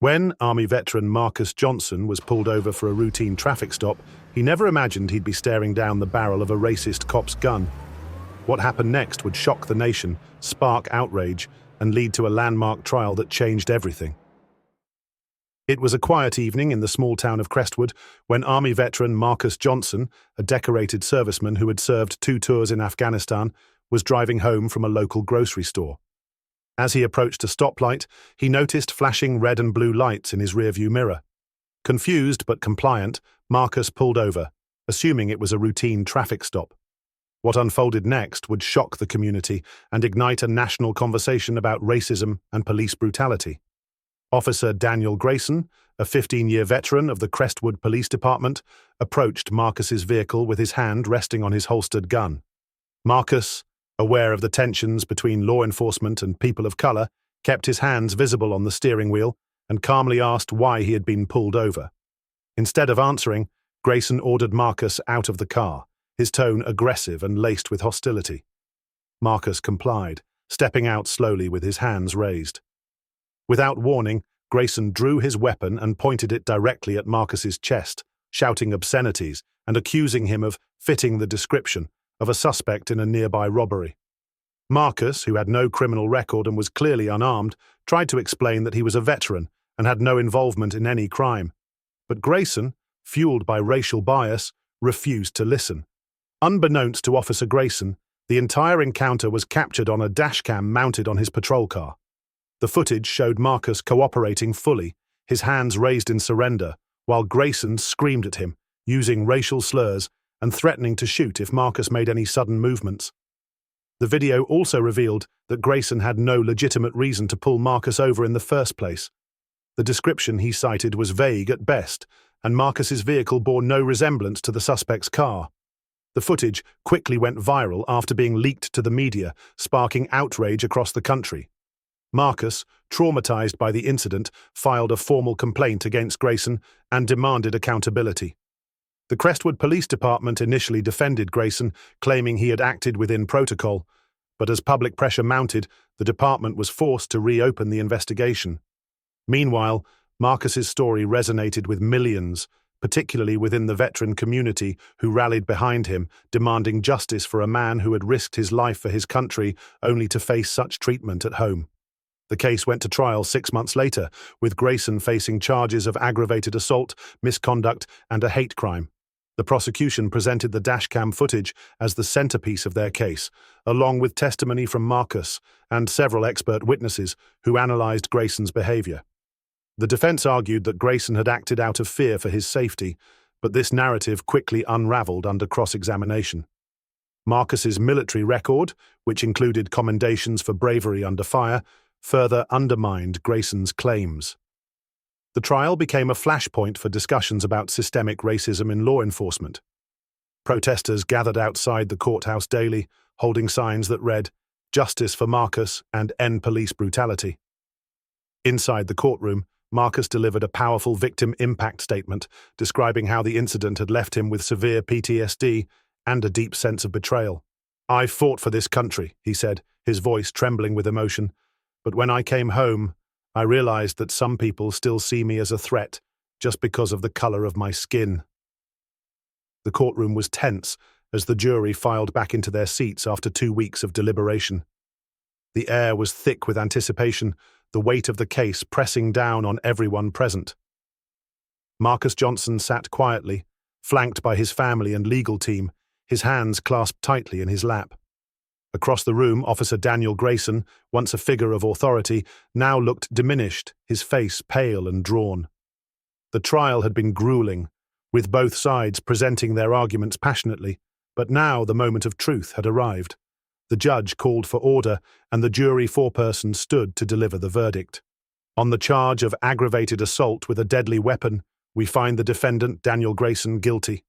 When Army veteran Marcus Johnson was pulled over for a routine traffic stop, he never imagined he'd be staring down the barrel of a racist cop's gun. What happened next would shock the nation, spark outrage, and lead to a landmark trial that changed everything. It was a quiet evening in the small town of Crestwood when Army veteran Marcus Johnson, a decorated serviceman who had served 2 tours in Afghanistan, was driving home from a local grocery store. As he approached a stoplight, he noticed flashing red and blue lights in his rearview mirror. Confused but compliant, Marcus pulled over, assuming it was a routine traffic stop. What unfolded next would shock the community and ignite a national conversation about racism and police brutality. Officer Daniel Grayson, a 15-year veteran of the Crestwood Police Department, approached Marcus's vehicle with his hand resting on his holstered gun. Marcus, aware of the tensions between law enforcement and people of color, kept his hands visible on the steering wheel and calmly asked why he had been pulled over. Instead of answering, Grayson ordered Marcus out of the car, his tone aggressive and laced with hostility. Marcus complied, stepping out slowly with his hands raised. Without warning, Grayson drew his weapon and pointed it directly at Marcus's chest, shouting obscenities and accusing him of fitting the description of a suspect in a nearby robbery. Marcus, who had no criminal record and was clearly unarmed, tried to explain that he was a veteran and had no involvement in any crime. But Grayson, fueled by racial bias, refused to listen. Unbeknownst to Officer Grayson, the entire encounter was captured on a dashcam mounted on his patrol car. The footage showed Marcus cooperating fully, his hands raised in surrender, while Grayson screamed at him, using racial slurs and threatening to shoot if Marcus made any sudden movements. The video also revealed that Grayson had no legitimate reason to pull Marcus over in the first place. The description he cited was vague at best, and Marcus's vehicle bore no resemblance to the suspect's car. The footage quickly went viral after being leaked to the media, sparking outrage across the country. Marcus, traumatized by the incident, filed a formal complaint against Grayson and demanded accountability. The Crestwood Police Department initially defended Grayson, claiming he had acted within protocol, but as public pressure mounted, the department was forced to reopen the investigation. Meanwhile, Marcus's story resonated with millions, particularly within the veteran community, who rallied behind him, demanding justice for a man who had risked his life for his country only to face such treatment at home. The case went to trial 6 months later, with Grayson facing charges of aggravated assault, misconduct, and a hate crime. The prosecution presented the dashcam footage as the centerpiece of their case, along with testimony from Marcus and several expert witnesses who analyzed Grayson's behavior. The defense argued that Grayson had acted out of fear for his safety, but this narrative quickly unraveled under cross-examination. Marcus's military record, which included commendations for bravery under fire, further undermined Grayson's claims. The trial became a flashpoint for discussions about systemic racism in law enforcement. Protesters gathered outside the courthouse daily, holding signs that read, "Justice for Marcus" and "End Police Brutality." Inside the courtroom, Marcus delivered a powerful victim impact statement, describing how the incident had left him with severe PTSD and a deep sense of betrayal. "I fought for this country," he said, his voice trembling with emotion. "But when I came home, I realized that some people still see me as a threat just because of the color of my skin." The courtroom was tense as the jury filed back into their seats after 2 weeks of deliberation. The air was thick with anticipation, the weight of the case pressing down on everyone present. Marcus Johnson sat quietly, flanked by his family and legal team, his hands clasped tightly in his lap. Across the room, Officer Daniel Grayson, once a figure of authority, now looked diminished, his face pale and drawn. The trial had been grueling, with both sides presenting their arguments passionately, but now the moment of truth had arrived. The judge called for order, and the jury foreperson stood to deliver the verdict. On the charge of aggravated assault with a deadly weapon, we find the defendant, Daniel Grayson, guilty.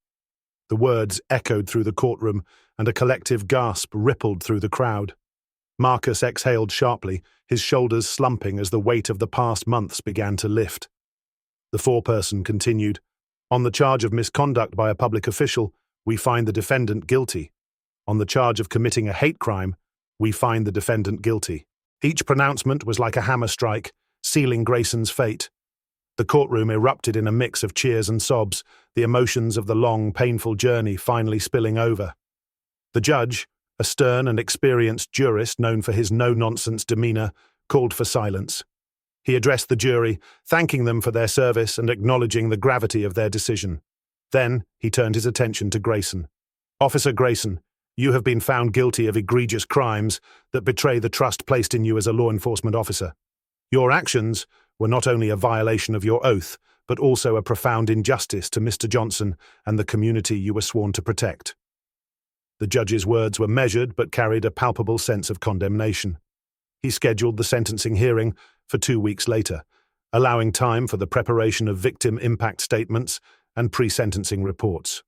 The words echoed through the courtroom, and a collective gasp rippled through the crowd. Marcus exhaled sharply, his shoulders slumping as the weight of the past months began to lift. The foreperson continued, "On the charge of misconduct by a public official, we find the defendant guilty. On the charge of committing a hate crime, we find the defendant guilty." Each pronouncement was like a hammer strike, sealing Grayson's fate. The courtroom erupted in a mix of cheers and sobs, the emotions of the long, painful journey finally spilling over. The judge, a stern and experienced jurist known for his no-nonsense demeanor, called for silence. He addressed the jury, thanking them for their service and acknowledging the gravity of their decision. Then he turned his attention to Grayson. "Officer Grayson, you have been found guilty of egregious crimes that betray the trust placed in you as a law enforcement officer. Your actions were not only a violation of your oath, but also a profound injustice to Mr. Johnson and the community you were sworn to protect." The judge's words were measured but carried a palpable sense of condemnation. He scheduled the sentencing hearing for 2 weeks later, allowing time for the preparation of victim impact statements and pre-sentencing reports.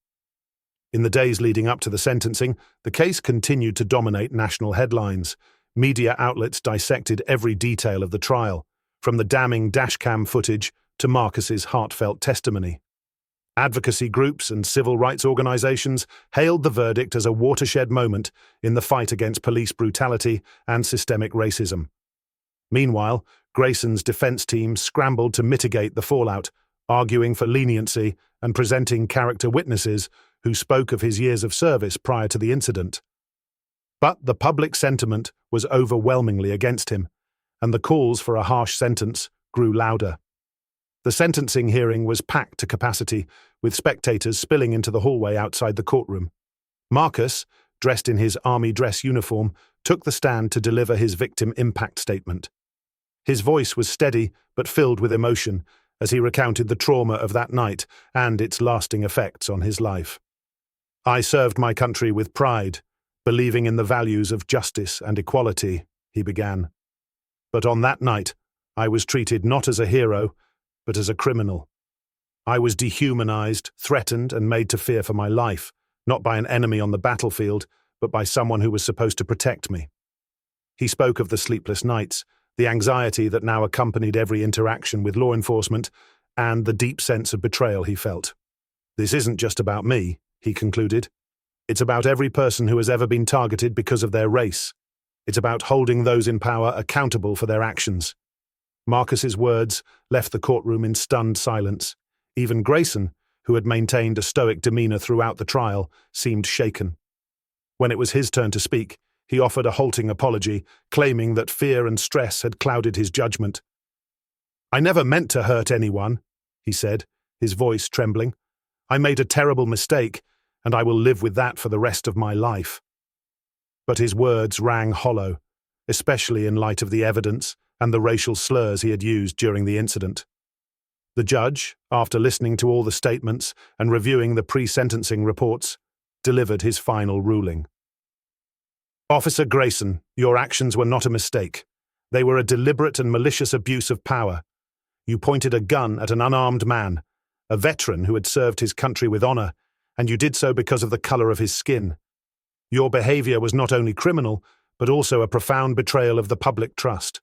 In the days leading up to the sentencing, the case continued to dominate national headlines. Media outlets dissected every detail of the trial, from the damning dashcam footage to Marcus's heartfelt testimony. Advocacy groups and civil rights organizations hailed the verdict as a watershed moment in the fight against police brutality and systemic racism. Meanwhile, Grayson's defense team scrambled to mitigate the fallout, arguing for leniency and presenting character witnesses who spoke of his years of service prior to the incident. But the public sentiment was overwhelmingly against him, and the calls for a harsh sentence grew louder. The sentencing hearing was packed to capacity, with spectators spilling into the hallway outside the courtroom. Marcus, dressed in his army dress uniform, took the stand to deliver his victim impact statement. His voice was steady but filled with emotion as he recounted the trauma of that night and its lasting effects on his life. "I served my country with pride, believing in the values of justice and equality," he began. "But on that night, I was treated not as a hero, but as a criminal. I was dehumanized, threatened, and made to fear for my life, not by an enemy on the battlefield, but by someone who was supposed to protect me." He spoke of the sleepless nights, the anxiety that now accompanied every interaction with law enforcement, and the deep sense of betrayal he felt. "This isn't just about me," he concluded. "It's about every person who has ever been targeted because of their race. It's about holding those in power accountable for their actions." Marcus's words left the courtroom in stunned silence. Even Grayson, who had maintained a stoic demeanor throughout the trial, seemed shaken. When it was his turn to speak, he offered a halting apology, claiming that fear and stress had clouded his judgment. "I never meant to hurt anyone," he said, his voice trembling. "I made a terrible mistake, and I will live with that for the rest of my life." But his words rang hollow, especially in light of the evidence and the racial slurs he had used during the incident. The judge, after listening to all the statements and reviewing the pre-sentencing reports, delivered his final ruling. "Officer Grayson, your actions were not a mistake. They were a deliberate and malicious abuse of power. You pointed a gun at an unarmed man, a veteran who had served his country with honor, and you did so because of the color of his skin. Your behavior was not only criminal, but also a profound betrayal of the public trust."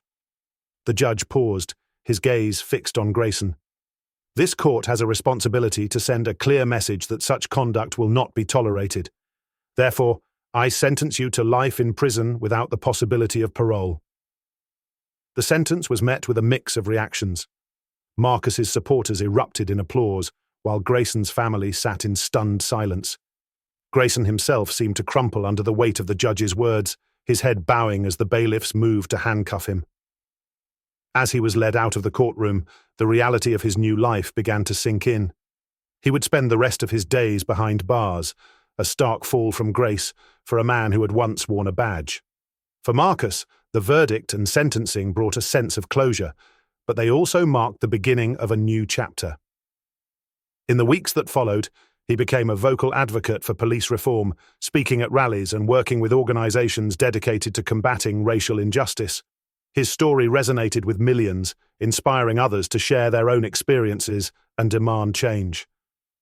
The judge paused, his gaze fixed on Grayson. "This court has a responsibility to send a clear message that such conduct will not be tolerated. Therefore, I sentence you to life in prison without the possibility of parole." The sentence was met with a mix of reactions. Marcus's supporters erupted in applause, while Grayson's family sat in stunned silence. Grayson himself seemed to crumple under the weight of the judge's words, his head bowing as the bailiffs moved to handcuff him. As he was led out of the courtroom, the reality of his new life began to sink in. He would spend the rest of his days behind bars, a stark fall from grace for a man who had once worn a badge. For Marcus, the verdict and sentencing brought a sense of closure, but they also marked the beginning of a new chapter. In the weeks that followed, he became a vocal advocate for police reform, speaking at rallies and working with organizations dedicated to combating racial injustice. His story resonated with millions, inspiring others to share their own experiences and demand change.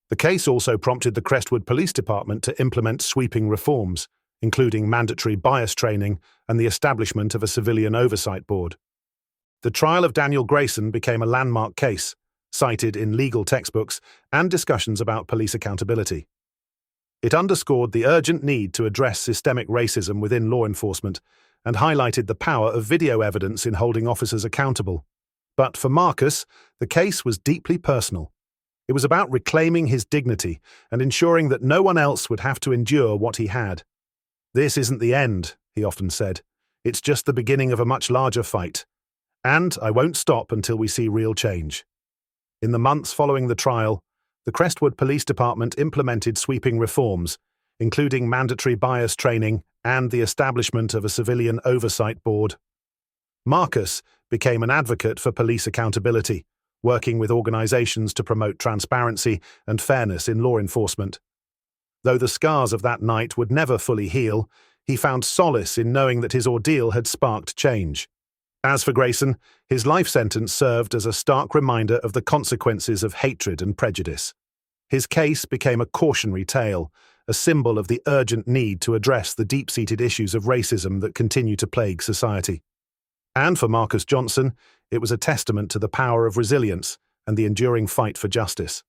The case also prompted the Crestwood Police Department to implement sweeping reforms, including mandatory bias training and the establishment of a civilian oversight board. The trial of Daniel Grayson became a landmark case, cited in legal textbooks and discussions about police accountability. It underscored the urgent need to address systemic racism within law enforcement and highlighted the power of video evidence in holding officers accountable. But for Marcus, the case was deeply personal. It was about reclaiming his dignity and ensuring that no one else would have to endure what he had. "This isn't the end," he often said. "It's just the beginning of a much larger fight. And I won't stop until we see real change." In the months following the trial, the Crestwood Police Department implemented sweeping reforms, including mandatory bias training and the establishment of a civilian oversight board. Marcus became an advocate for police accountability, working with organizations to promote transparency and fairness in law enforcement. Though the scars of that night would never fully heal, he found solace in knowing that his ordeal had sparked change. As for Grayson, his life sentence served as a stark reminder of the consequences of hatred and prejudice. His case became a cautionary tale, a symbol of the urgent need to address the deep-seated issues of racism that continue to plague society. And for Marcus Johnson, it was a testament to the power of resilience and the enduring fight for justice.